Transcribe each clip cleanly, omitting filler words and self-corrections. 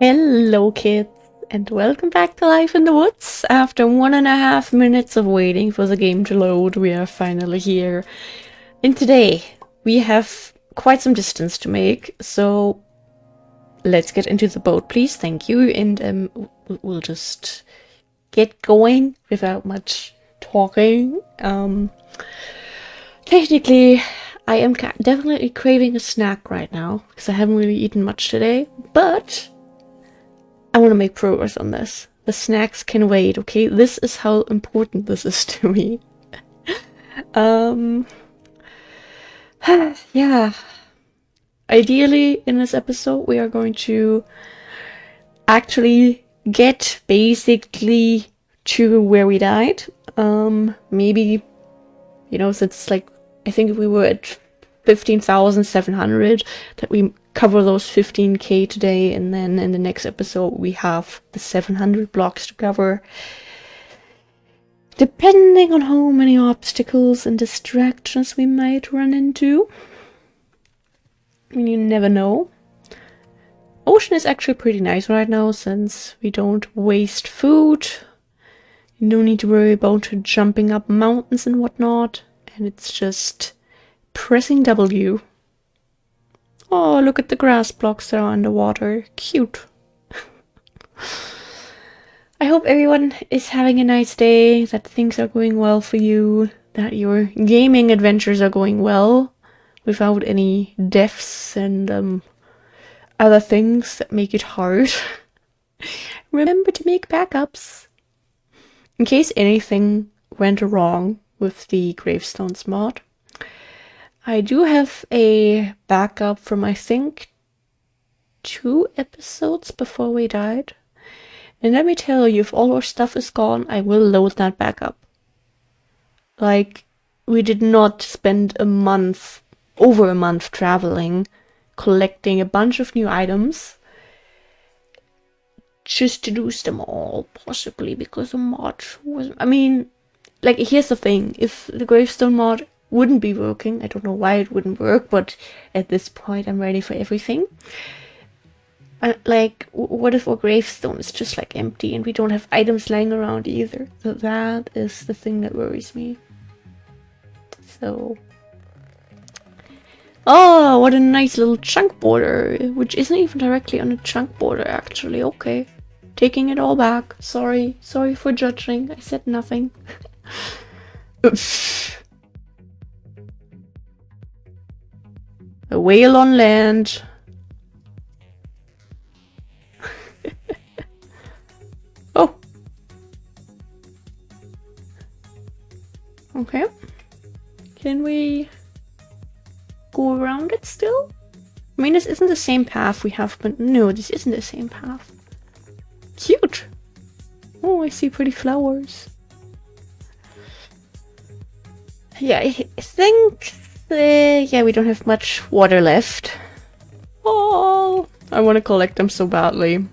Hello kids, and welcome back to Life in the Woods. After 1.5 minutes of waiting for the game to load, we are finally here. And today, we have quite some distance to make, so let's get into the boat, please. Thank you, and we'll just get going without much talking. Technically, I am definitely craving a snack right now, because I haven't really eaten much today, but I want to make progress on this. The snacks can wait, okay? This is how important this is to me. Yeah. Ideally, in this episode, we are going to actually get basically to where we died. Maybe, since I think we were at 15,700, that we cover those 15k today, and then in the next episode we have the 700 blocks to cover, depending on how many obstacles and distractions we might run into. I mean, you never know. Ocean is actually pretty nice right now, since we don't waste food. You don't need to worry about jumping up mountains and whatnot, and it's just pressing W. Oh, look at the grass blocks that are underwater. Cute. I hope everyone is having a nice day, that things are going well for you, that your gaming adventures are going well, without any deaths and other things that make it hard. Remember to make backups, in case anything went wrong with the gravestones mod. I do have a backup from, I think, 2 episodes before we died. And let me tell you, if all our stuff is gone, I will load that backup. We did not spend over a month traveling, collecting a bunch of new items, just to lose them all, possibly because the mod wasn't... I mean, here's the thing, if the gravestone mod wouldn't be working, I don't know why it wouldn't work, but at this point I'm ready for everything. What if our gravestone is just empty and we don't have items lying around either? So that is the thing that worries me. So, oh, what a nice little chunk border, which isn't even directly on a chunk border actually. Okay, taking it all back. Sorry for judging. I said nothing. A whale on land. Oh. Okay. Can we go around it still? I mean, this isn't the same path we have, but no, this isn't the same path. Cute. Oh, I see pretty flowers. Yeah, I think... yeah, we don't have much water left. Oh, I want to collect them so badly.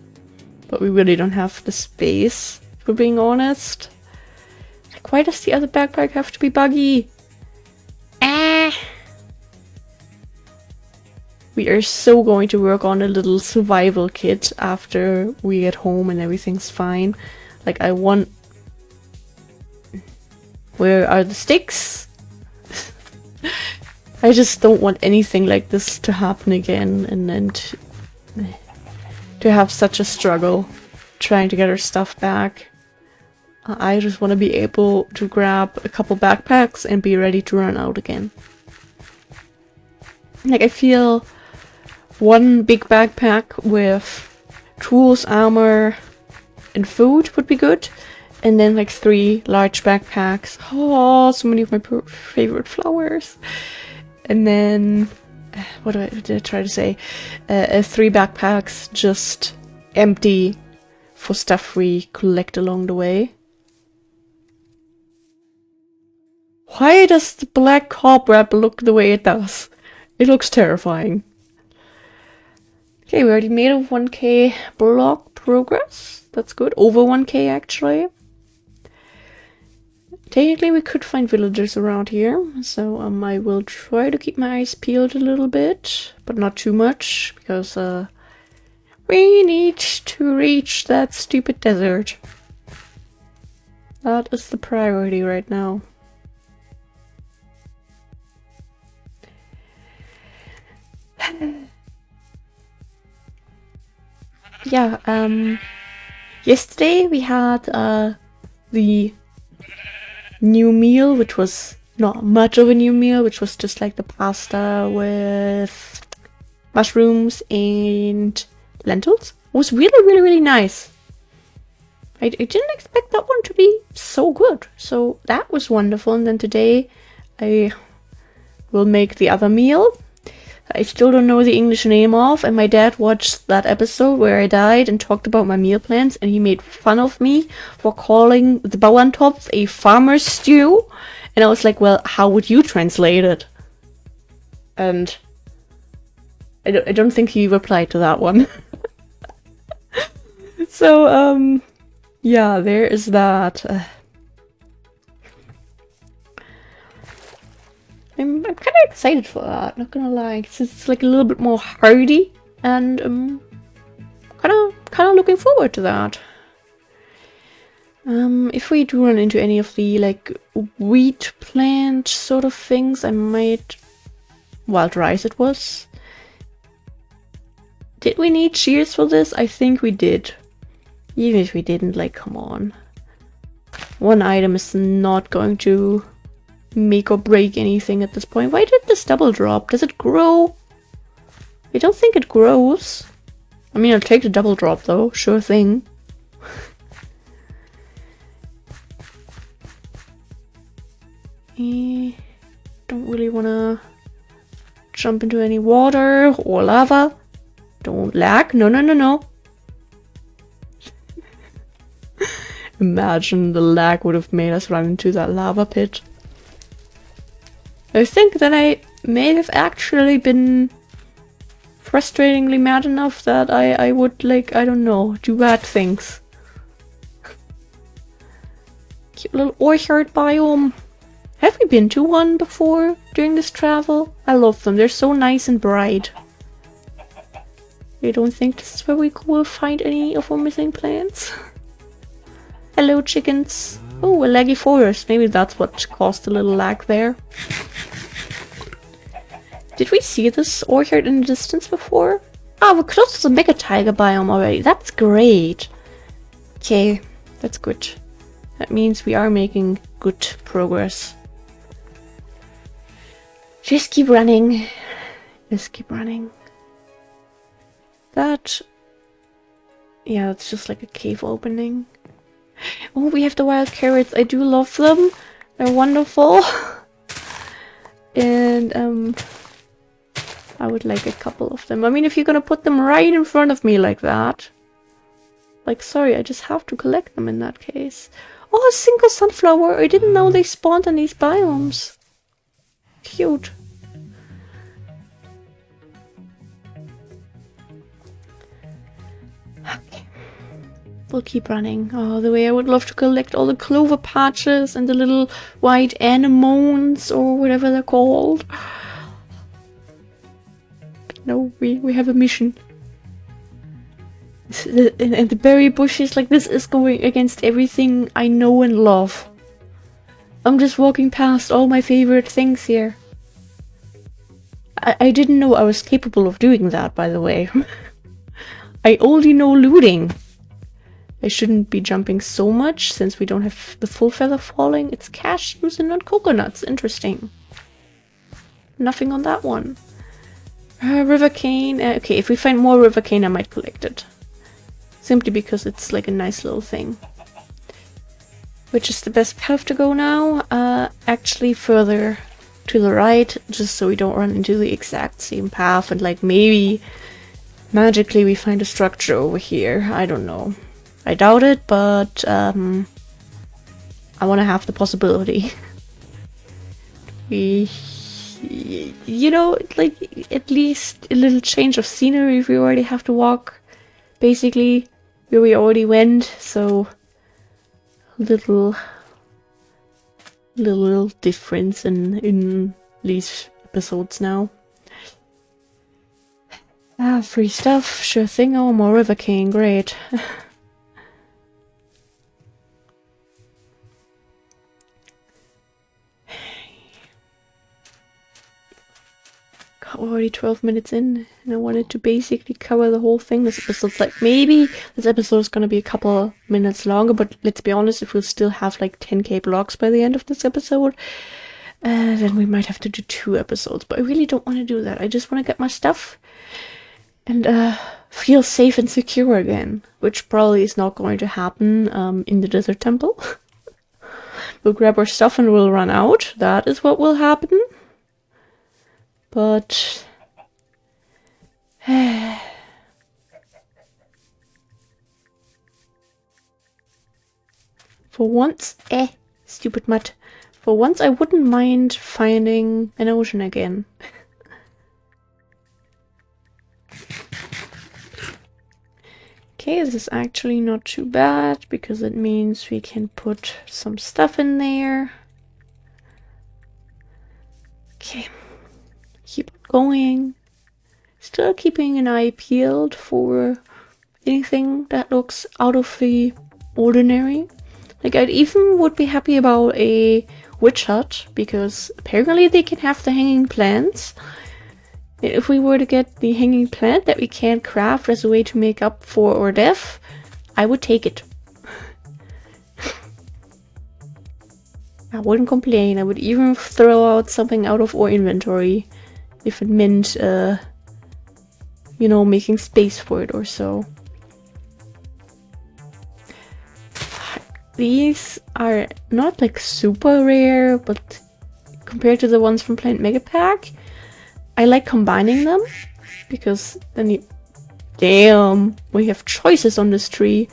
But we really don't have the space, if we're being honest. Why does the other backpack have to be buggy? We are so going to work on a little survival kit after we get home and everything's fine. I want... Where are the sticks? I just don't want anything like this to happen again, and to have such a struggle trying to get our stuff back. I just want to be able to grab a couple backpacks and be ready to run out again. I feel one big backpack with tools, armor, and food would be good. And then 3 large backpacks. Oh, so many of my favorite flowers. And then, what did I try to say? 3 backpacks just empty for stuff we collect along the way. Why does the black cobweb look the way it does? It looks terrifying. Okay, we already made a 1k block progress. That's good. Over 1k actually. Technically, we could find villagers around here, so I will try to keep my eyes peeled a little bit, but not too much, because we need reach that stupid desert. That is the priority right now. Yeah, yesterday we had the new meal, which was not much of a new meal, which was just like the pasta with mushrooms and lentils. It was really nice. I didn't expect that one to be so good, so that was wonderful. And then today I will make the other meal. I still don't know the English name of, and my dad watched that episode where I died and talked about my meal plans, and he made fun of me for calling the Bauerntopf a farmer's stew. And I was like, well, how would you translate it? And I don't think he replied to that one. So, yeah, there is that. I'm kind of excited for that, not gonna lie. It's like a little bit more hearty, and kind of looking forward to that. If we do run into any of the like wheat plant sort of things, I might... Wild rice it was. Did we need shears for this? I think we did. Even if we didn't, like, come on. One item is not going to make or break anything at this point. Why did this double drop? Does it grow? I don't think it grows. I mean, I'll take the double drop though, sure thing. Don't really want to jump into any water or lava. Don't lag. No. Imagine the lag would have made us run into that lava pit. I think that I may have actually been frustratingly mad enough that I would, like, I don't know, do bad things. Cute little orchard biome. Have we been to one before during this travel? I love them. They're so nice and bright. I don't think this is where we will find any of our missing plants. Hello, chickens. Oh, a laggy forest. Maybe that's what caused a little lag there. Did we see this orchard in the distance before? Oh, we're close to the mega tiger biome already. That's great. Okay, that's good. That means we are making good progress. Just keep running. Just keep running. That... Yeah, it's just like a cave opening. Oh, we have the wild carrots. I do love them. They're wonderful. And, I would like a couple of them. I mean, if you're gonna put them right in front of me like that... Like, sorry, I just have to collect them in that case. Oh, a single sunflower! I didn't know they spawned on these biomes. Cute. Okay. We'll keep running. Oh, the way I would love to collect all the clover patches and the little white anemones or whatever they're called. No, we have a mission. And the berry bushes, like, this is going against everything I know and love. I'm just walking past all my favorite things here. I didn't know I was capable of doing that, by the way. I only know looting. I shouldn't be jumping so much since we don't have the full feather falling. It's cashews and not coconuts. Interesting. Nothing on that one. River cane. Okay, if we find more river cane, I might collect it. Simply because it's like a nice little thing. Which is the best path to go now? Actually further to the right, just so we don't run into the exact same path and like maybe magically we find a structure over here. I don't know. I doubt it, but I want to have the possibility. You know, like, at least a little change of scenery if we already have to walk basically where we already went, so a little difference in these episodes now. Ah, free stuff, sure thing. Oh, more river cane, great. already 12 minutes in, and I wanted to basically cover the whole thing. This episode's like, maybe this episode is gonna be a couple minutes longer, but let's be honest, if we'll still have like 10k blocks by the end of this episode, then we might have to do 2 episodes. But I really don't want to do that. I just want to get my stuff and feel safe and secure again, which probably is not going to happen in the desert temple. We'll grab our stuff and we'll run out. That is what will happen. But for once, stupid mutt. For once, I wouldn't mind finding an ocean again. Okay, this is actually not too bad because it means we can put some stuff in there. Okay, keep going. Still keeping an eye peeled for anything that looks out of the ordinary. Like, I'd even would be happy about a witch hut, because apparently they can have the hanging plants. If we were to get the hanging plant that we can't craft as a way to make up for our death, I would take it. I wouldn't complain. I would even throw out something out of our inventory if it meant, you know, making space for it or so. These are not like super rare, but compared to the ones from Plant Mega Pack, I like combining them, because then you... Damn, we have choices on this tree.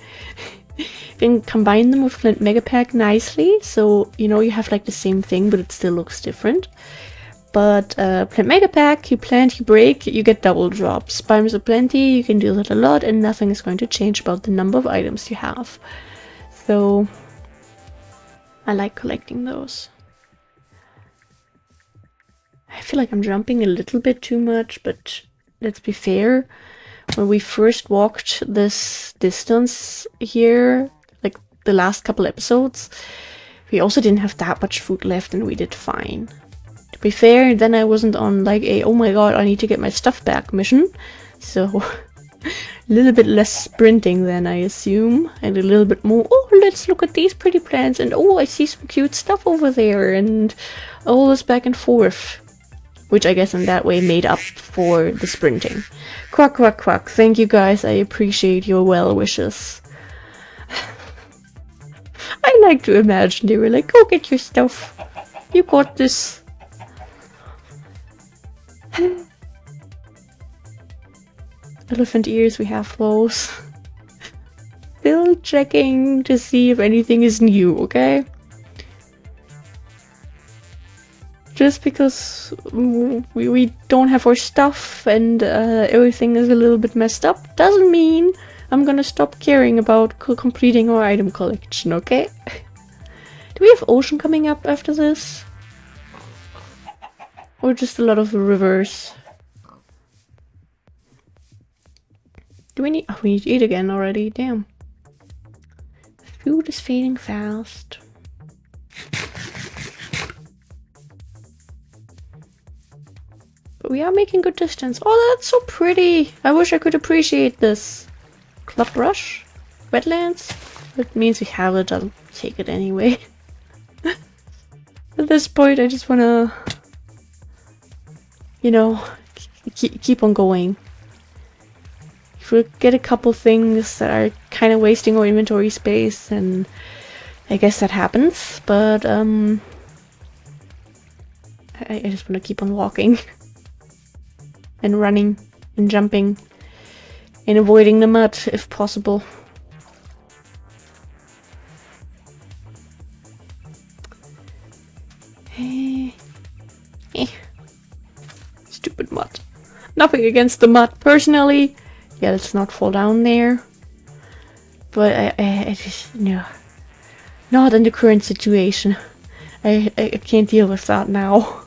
You can combine them with Plant Mega Pack nicely, so, you know, you have like the same thing, but it still looks different. But Plant Mega Pack, you plant, you break, you get double drops. Bimes of Plenty, you can do that a lot, and nothing is going to change about the number of items you have. So, I like collecting those. I feel like I'm jumping a little bit too much, but let's be fair. When we first walked this distance here, like the last couple episodes, we also didn't have that much food left and we did fine. To be fair, then I wasn't on like a, oh my god, I need to get my stuff back mission. So, a little bit less sprinting then, I assume, and a little bit more, oh, let's look at these pretty plants, and oh, I see some cute stuff over there, and all this back and forth. Which I guess in that way made up for the sprinting. Quack, quack, quack. Thank you guys. I appreciate your well wishes. I like to imagine they were like, go get your stuff. You got this. Elephant ears, we have those. Still checking to see if anything is new, okay? Just because we don't have our stuff and everything is a little bit messed up doesn't mean I'm gonna stop caring about completing our item collection, okay? Do we have ocean coming up after this? Or just a lot of rivers? Do we need... Oh, we need to eat again already, damn. Food is fading fast. But we are making good distance. Oh, that's so pretty! I wish I could appreciate this. Club brush? Wetlands? That means we have it, I'll take it anyway. At this point, I just wanna... You know, keep on going. If we get a couple things that are kind of wasting our inventory space, then I guess that happens. But, I just want to keep on walking. And running and jumping and avoiding the mud if possible. Stupid mud. Nothing against the mud personally. Yeah, let's not fall down there. But I just, no. Not in the current situation. I can't deal with that now.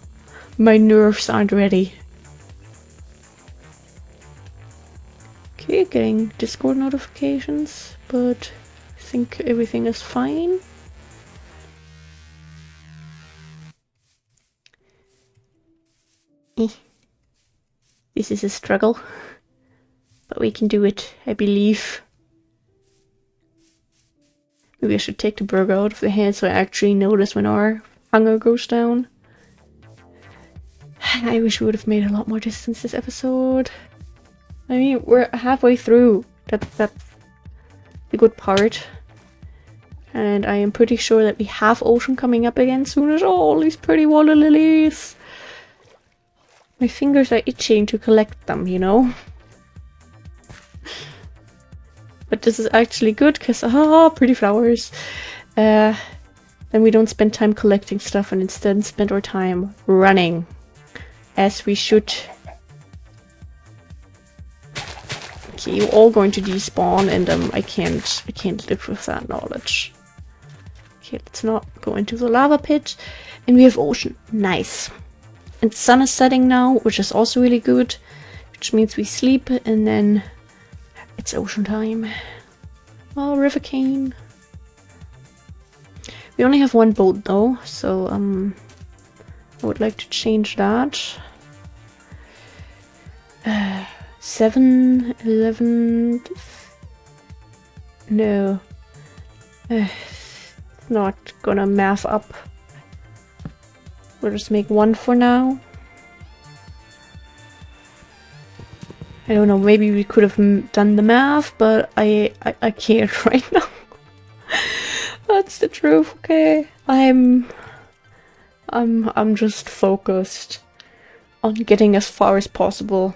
My nerves aren't ready. Okay, getting Discord notifications, but I think everything is fine. This is a struggle. But we can do it, I believe. Maybe I should take the burger out of the hand so I actually notice when our hunger goes down. I wish we would have made a lot more distance this episode. I mean, we're halfway through. That's the good part. And I am pretty sure that we have ocean coming up again soon as all these pretty water lilies. My fingers are itching to collect them, you know? But this is actually good because, pretty flowers. Then we don't spend time collecting stuff and instead spend our time running. As we should. Okay, you're all going to despawn and I can't live with that knowledge. Okay, let's not go into the lava pit. And we have ocean. Nice. And sun is setting now, which is also really good. Which means we sleep and then it's ocean time. Oh, River Cane. We only have one boat though, so I would like to change that. 7, 11... No. Not gonna math up. We'll just make one for now. I don't know, maybe we could have done the math, but I can't right now. That's the truth, okay? I'm just focused on getting as far as possible.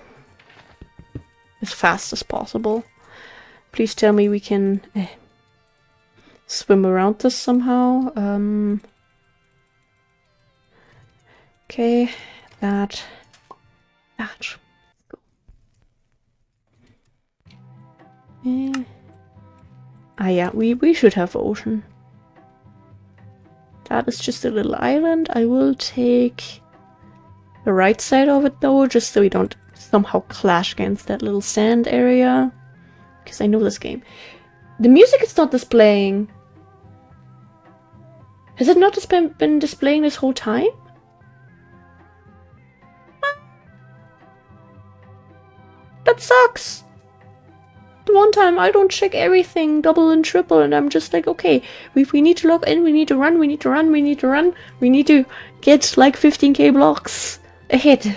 As fast as possible. Please tell me we can swim around this somehow. Okay, that. Yeah, we should have ocean. That is just a little island. I will take the right side of it though, just so we don't somehow clash against that little sand area. Because I know this game. The music is not displaying. Has it not been displaying this whole time? That sucks! The one time I don't check everything double and triple and I'm just like, okay, we need to log in, we need to run, we need to run, we need to run, we need to get like 15k blocks ahead.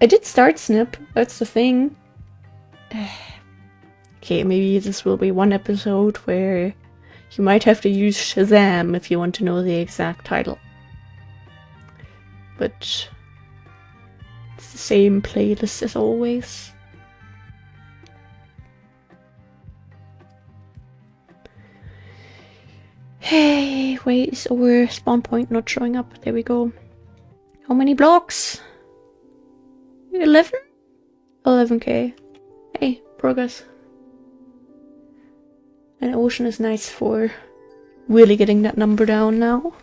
I did start Snip, that's the thing. Okay, maybe this will be one episode where you might have to use Shazam if you want to know the exact title. But it's the same playlist as always. Hey, wait, is our spawn point not showing up? There we go. How many blocks? 11? 11k. Hey, progress. And ocean is nice for really getting that number down now.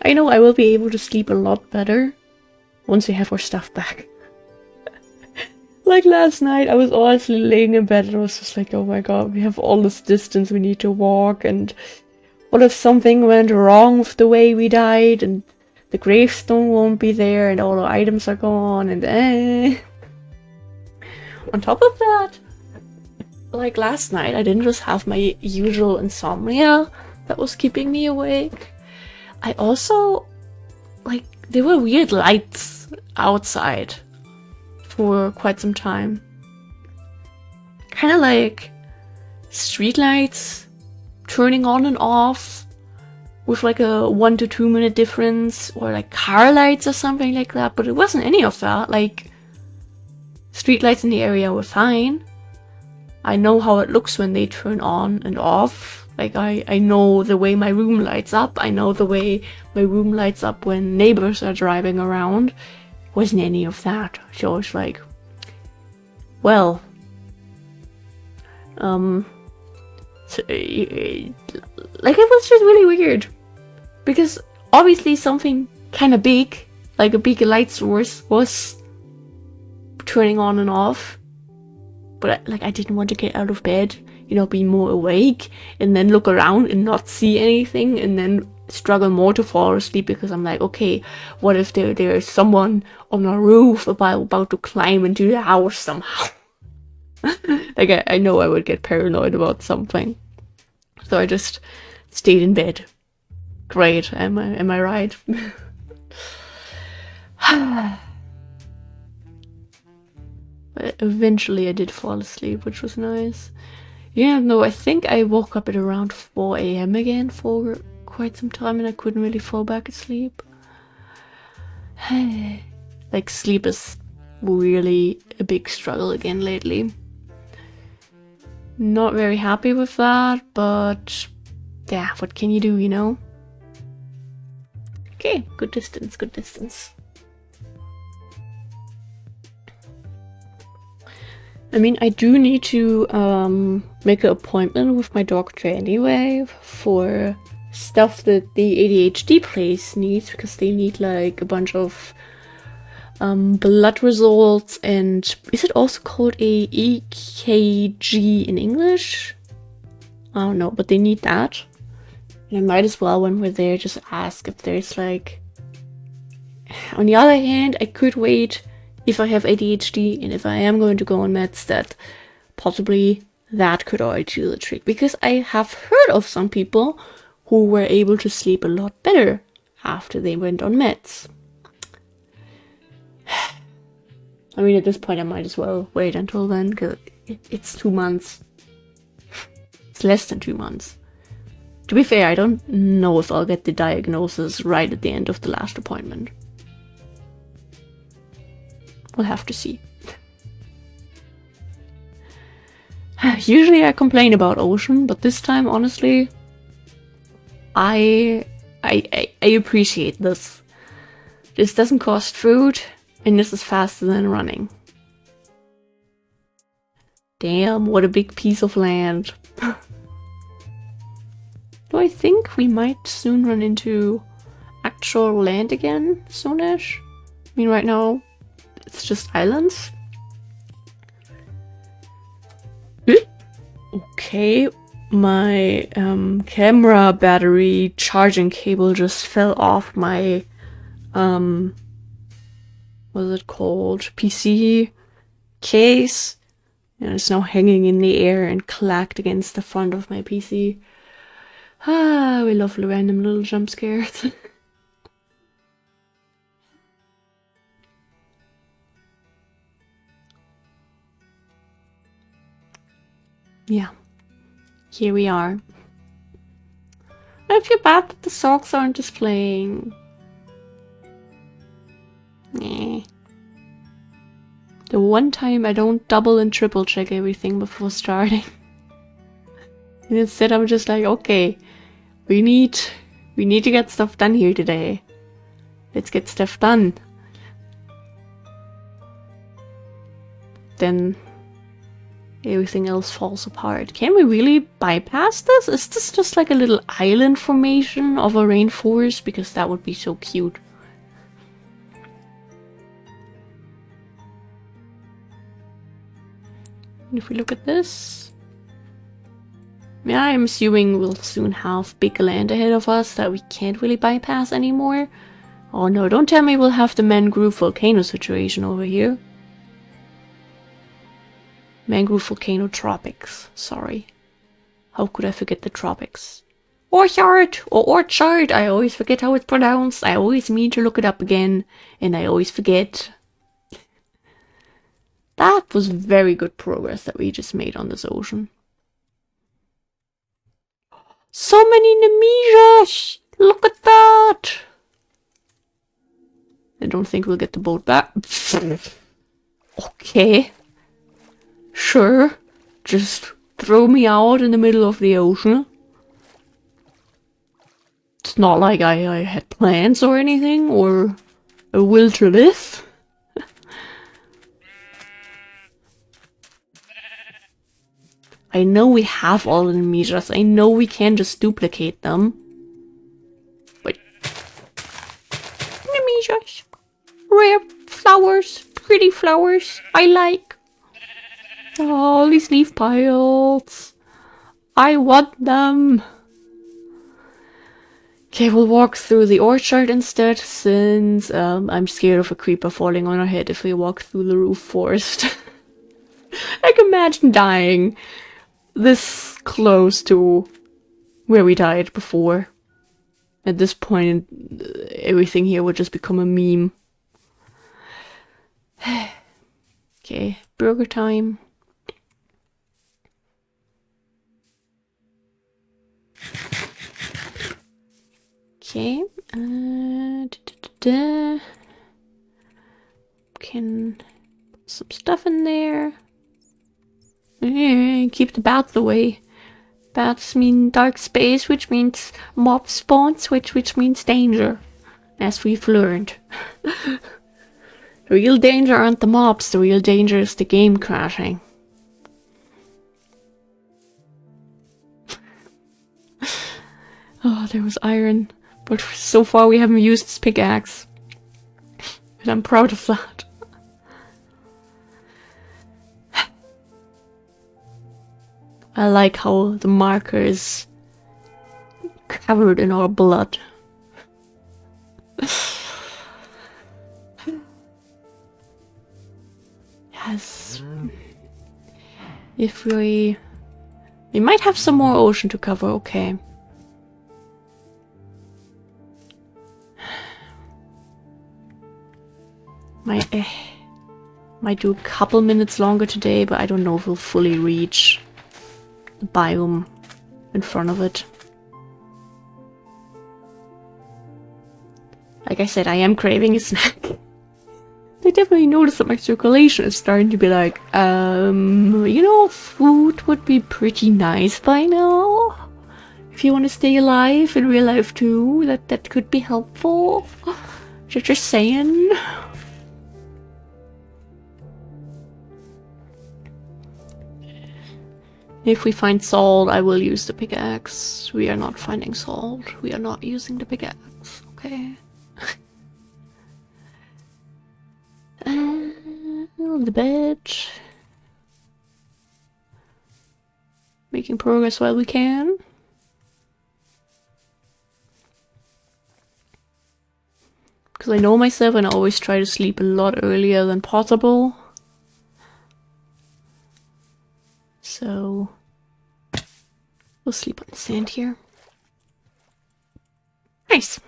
I know I will be able to sleep a lot better once we have our stuff back. Like last night, I was honestly laying in bed and I was just like, oh my god, we have all this distance we need to walk, and what if something went wrong with the way we died and the gravestone won't be there and all the items are gone and On top of that, like last night, I didn't just have my usual insomnia that was keeping me awake. I also, like, there were weird lights outside for quite some time. Kind of like street lights turning on and off with like a 1 to 2 minute difference, or like car lights or something like that, but it wasn't any of that. Like, street lights in the area were fine. I know how it looks when they turn on and off. Like, I know the way my room lights up. I know the way my room lights up when neighbors are driving around. Wasn't any of that. So it's like, well, so, like, it was just really weird. Because obviously something kind of big, like a big light source, was turning on and off. But like, I didn't want to get out of bed, you know, be more awake, and then look around and not see anything, and then struggle more to fall asleep because I'm like, okay, what if there's someone on a roof about to climb into the house somehow? Like, I know I would get paranoid about something. So I just stayed in bed. Great, am I right? But eventually I did fall asleep, which was nice. Yeah, no, I think I woke up at around 4 a.m. again for quite some time and I couldn't really fall back asleep. Like, sleep is really a big struggle again lately. Not very happy with that, but yeah, what can you do, you know? Okay, good distance, good distance. I mean, I do need to make an appointment with my doctor anyway for stuff that the ADHD place needs, because they need like a bunch of blood results, and is it also called a EKG in English? I don't know, but they need that. And I might as well, when we're there, just ask if there's like... On the other hand, I could wait if I have ADHD, and if I am going to go on meds, that possibly that could already do the trick. Because I have heard of some people who were able to sleep a lot better after they went on meds. I mean, at this point I might as well wait until then, because it's 2 months. It's less than 2 months. To be fair, I don't know if I'll get the diagnosis right at the end of the last appointment. We'll have to see. Usually I complain about Ocean, but this time, honestly, I appreciate this. This doesn't cost food, and this is faster than running. Damn, what a big piece of land. Do I think we might soon run into actual land again, soonish? I mean, right now, it's just islands. Okay, my camera battery charging cable just fell off my, what's it called? PC case. And it's now hanging in the air and clacked against the front of my PC. Ah, we love random little jump scares. Yeah, here we are. I feel bad that the socks aren't displaying. Nah. The one time I don't double and triple check everything before starting. And instead I'm just like, okay, we need to get stuff done here today. Let's get stuff done. Then everything else falls apart. Can we really bypass this? Is this just like a little island formation of a rainforest? Because that would be so cute. And if we look at this, yeah, I'm assuming we'll soon have big land ahead of us that we can't really bypass anymore. Oh no, don't tell me we'll have the mangrove volcano situation over here. Mangrove volcano tropics, sorry. How could I forget the tropics? Orchard or orchard, I always forget how it's pronounced. I always mean to look it up again, and I always forget. That was very good progress that we just made on this ocean. So many Nemesias! Look at that! I don't think we'll get the boat back. Okay. Sure. Just throw me out in the middle of the ocean. It's not like I had plans or anything, or a will to live. I know we have all the Nemesias. I know we can just duplicate them. But... Nemesias. Rare flowers. Pretty flowers. I like. Oh, these leaf piles. I want them. Okay, we'll walk through the orchard instead, since I'm scared of a creeper falling on our head if we walk through the roof forest. I can imagine dying this close to where we died before. At this point, everything here would just become a meme. Okay, burger time. Okay, can put some stuff in there. Keep the bats away. Bats mean dark space, which means mob spawns, which means danger, as we've learned. The real danger aren't the mobs, the real danger is the game crashing. Oh, there was iron, but so far we haven't used this pickaxe. And I'm proud of that. I like how the marker is covered in our blood. Yes. If we might have some more ocean to cover, okay. Might do a couple minutes longer today, but I don't know if we'll fully reach the biome in front of it. Like I said, I am craving a snack. I definitely noticed that my circulation is starting to be like, you know, food would be pretty nice by now. If you want to stay alive in real life too, that could be helpful. Just saying. If we find salt, I will use the pickaxe. We are not finding salt. We are not using the pickaxe. Okay. The bed. Making progress while we can. Because I know myself and I always try to sleep a lot earlier than possible. So we'll sleep on the sand here. Nice.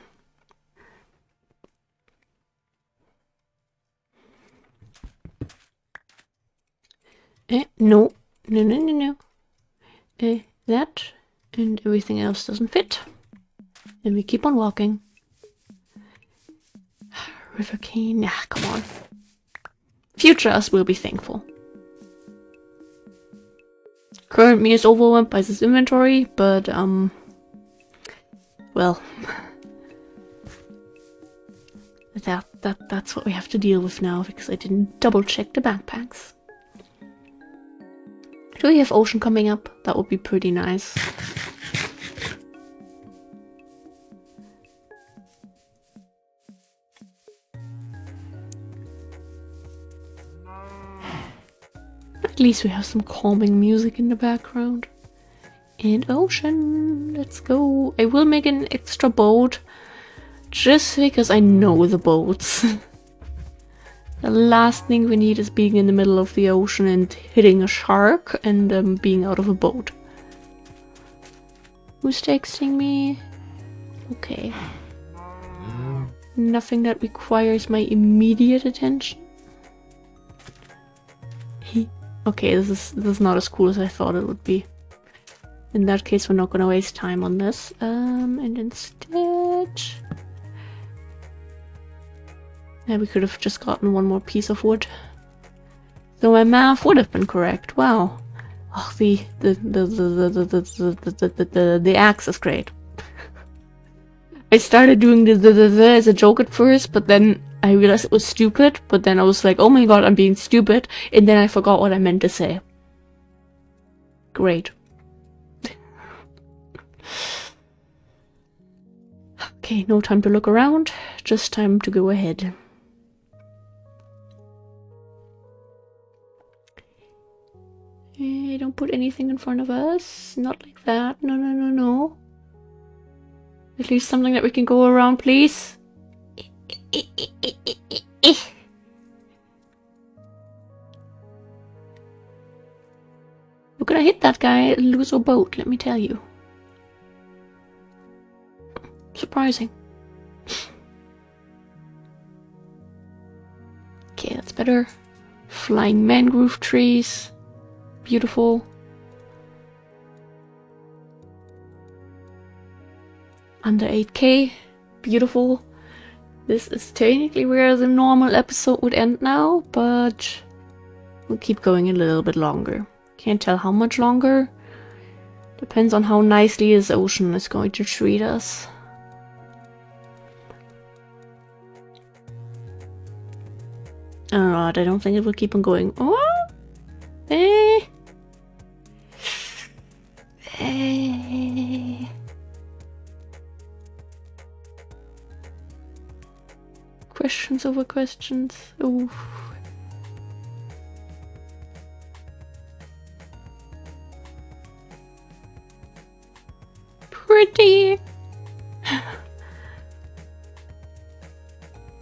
No. That and everything else doesn't fit. And we keep on walking. River cane. Ah, come on. Future us will be thankful. Current me is overwhelmed by this inventory, but well, that's what we have to deal with now because I didn't double check the backpacks. Do we have ocean coming up? That would be pretty nice. At least we have some calming music in the background. And ocean, let's go. I will make an extra boat just because I know the boats. The last thing we need is being in the middle of the ocean and hitting a shark and being out of a boat. Who's texting me? Okay. Nothing that requires my immediate attention. Okay, this is not as cool as I thought it would be. In that case, we're not gonna waste time on this. And instead... yeah, we could have just gotten one more piece of wood. So my math would have been correct. Wow. Oh, the axe is great. I started doing the as a joke at first, but then I realized it was stupid, but then I was like, oh my god, I'm being stupid, and then I forgot what I meant to say. Great. Okay, no time to look around, just time to go ahead. Don't put anything in front of us, not like that, no. At least something that we can go around, please. We're gonna hit that guy and lose our boat, let me tell you. Surprising. Okay, that's better. Flying mangrove trees. Beautiful. Under 8K. Beautiful. This is technically where the normal episode would end now, but we'll keep going a little bit longer. Can't tell how much longer. Depends on how nicely this ocean is going to treat us. Alright, I don't think it will keep on going. Oh! Questions over questions. Ooh. Pretty.